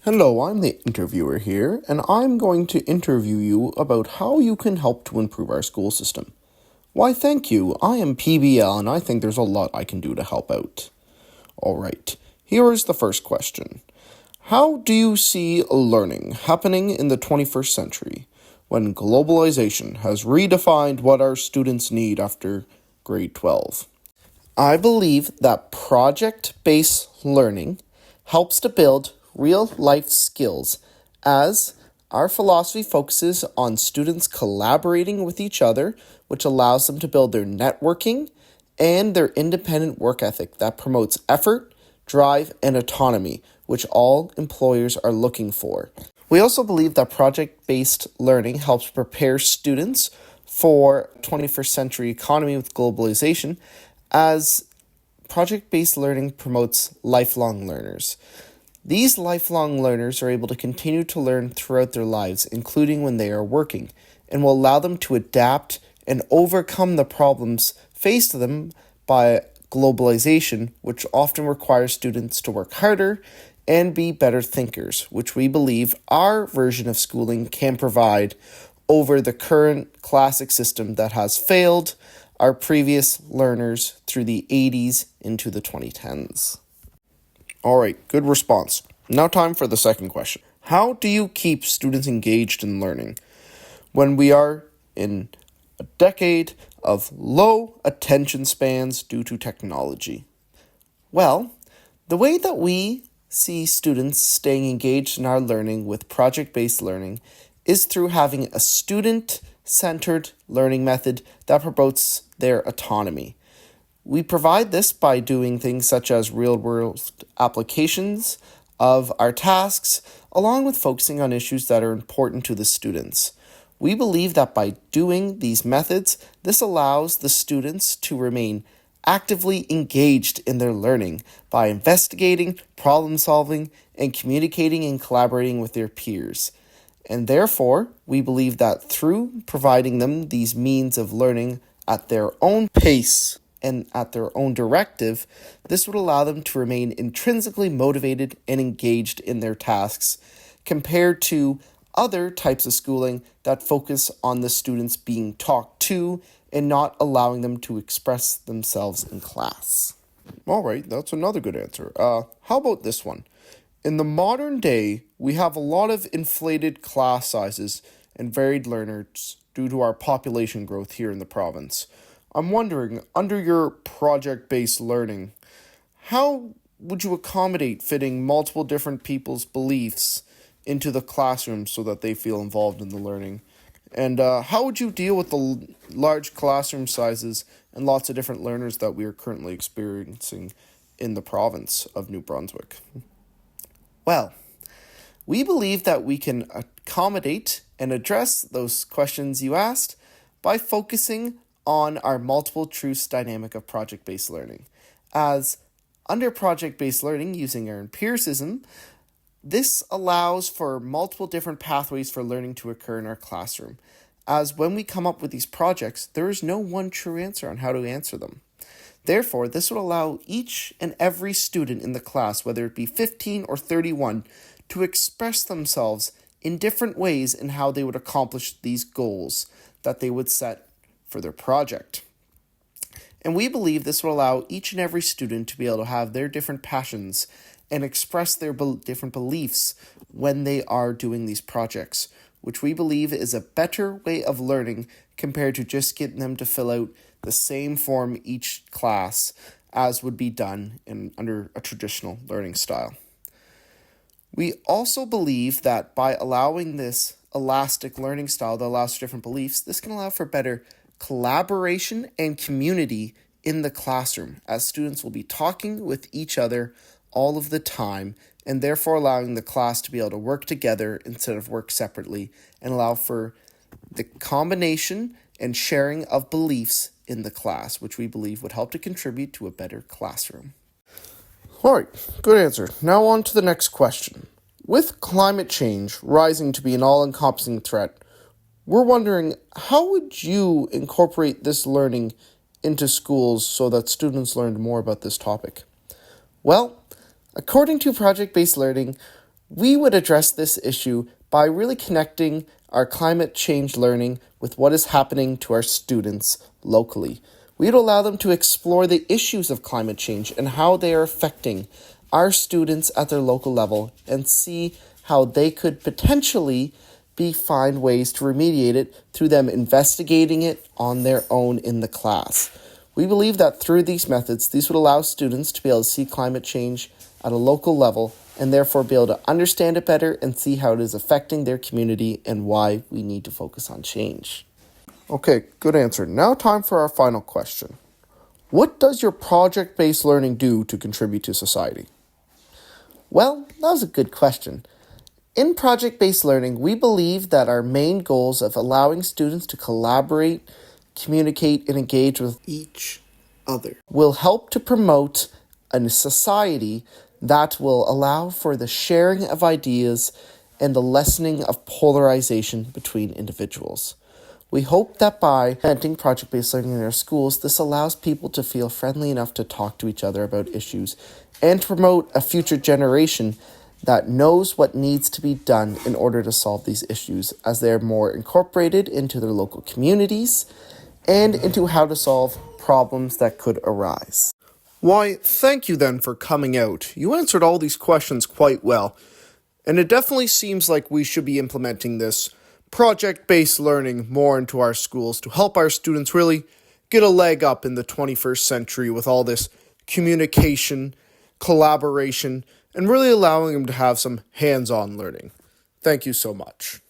Hello, I'm the interviewer here, and I'm going to interview you about how you can help to improve our school system. Why, thank you. I am PBL, and I think there's a lot I can do to help out. Alright, here is the first question. How do you see learning happening in the 21st century when globalization has redefined what our students need after grade 12? I believe that project-based learning helps to build real-life skills as our philosophy focuses on students collaborating with each other, which allows them to build their networking and their independent work ethic that promotes effort, drive, and autonomy, which all employers are looking for. We also believe that project-based learning helps prepare students for 21st century economy with globalization, as project-based learning promotes lifelong learners. These lifelong learners are able to continue to learn throughout their lives, including when they are working, and will allow them to adapt and overcome the problems faced to them by globalization, which often requires students to work harder and be better thinkers, which we believe our version of schooling can provide over the current classic system that has failed our previous learners through the 80s into the 2010s. Alright, good response. Now time for the second question. How do you keep students engaged in learning when we are in a decade of low attention spans due to technology? Well, the way that we see students staying engaged in our learning with project-based learning is through having a student-centered learning method that promotes their autonomy. We provide this by doing things such as real-world applications of our tasks, along with focusing on issues that are important to the students. We believe that by doing these methods, this allows the students to remain actively engaged in their learning by investigating, problem-solving, and communicating and collaborating with their peers. And therefore, we believe that through providing them these means of learning at their own pace and at their own directive, this would allow them to remain intrinsically motivated and engaged in their tasks compared to other types of schooling that focus on the students being talked to and not allowing them to express themselves in class. Alright, that's another good answer. How about this one? In the modern day, we have a lot of inflated class sizes and varied learners due to our population growth here in the province. I'm wondering, under your project-based learning, how would you accommodate fitting multiple different people's beliefs into the classroom so that they feel involved in the learning? And how would you deal with the large classroom sizes and lots of different learners that we are currently experiencing in the province of New Brunswick? Well, we believe that we can accommodate and address those questions you asked by focusing on our multiple truths dynamic of project-based learning. As under project-based learning, using our empiricism, this allows for multiple different pathways for learning to occur in our classroom. As when we come up with these projects, there is no one true answer on how to answer them. Therefore, this would allow each and every student in the class, whether it be 15 or 31, to express themselves in different ways in how they would accomplish these goals that they would set for their project. And we believe this will allow each and every student to be able to have their different passions and express their different beliefs when they are doing these projects, which we believe is a better way of learning compared to just getting them to fill out the same form each class as would be done under a traditional learning style. We also believe that by allowing this elastic learning style that allows for different beliefs, this can allow for better collaboration and community in the classroom, as students will be talking with each other all of the time, and therefore allowing the class to be able to work together instead of work separately, and allow for the combination and sharing of beliefs in the class, which we believe would help to contribute to a better classroom. Alright, good answer. Now on to the next question. With climate change rising to be an all-encompassing threat, we're wondering, how would you incorporate this learning into schools so that students learned more about this topic? Well, according to project-based learning, We would address this issue by really connecting our climate change learning with what is happening to our students locally. We'd allow them to explore the issues of climate change and how they are affecting our students at their local level and see how they could potentially find ways to remediate it through them investigating it on their own in the class. We believe that through these methods, these would allow students to be able to see climate change at a local level and therefore be able to understand it better and see how it is affecting their community and why we need to focus on change. Okay, good answer. Now time for our final question. What does your project-based learning do to contribute to society? Well, that was a good question. In project-based learning, we believe that our main goals of allowing students to collaborate, communicate, and engage with each other will help to promote a society that will allow for the sharing of ideas and the lessening of polarization between individuals. We hope that by implementing project-based learning in our schools, this allows people to feel friendly enough to talk to each other about issues and to promote a future generation that knows what needs to be done in order to solve these issues as they are more incorporated into their local communities and into how to solve problems that could arise. Why, thank you then for coming out. You answered all these questions quite well, and it definitely seems like we should be implementing this project-based learning more into our schools to help our students really get a leg up in the 21st century with all this communication, collaboration, and really allowing them to have some hands-on learning. Thank you so much.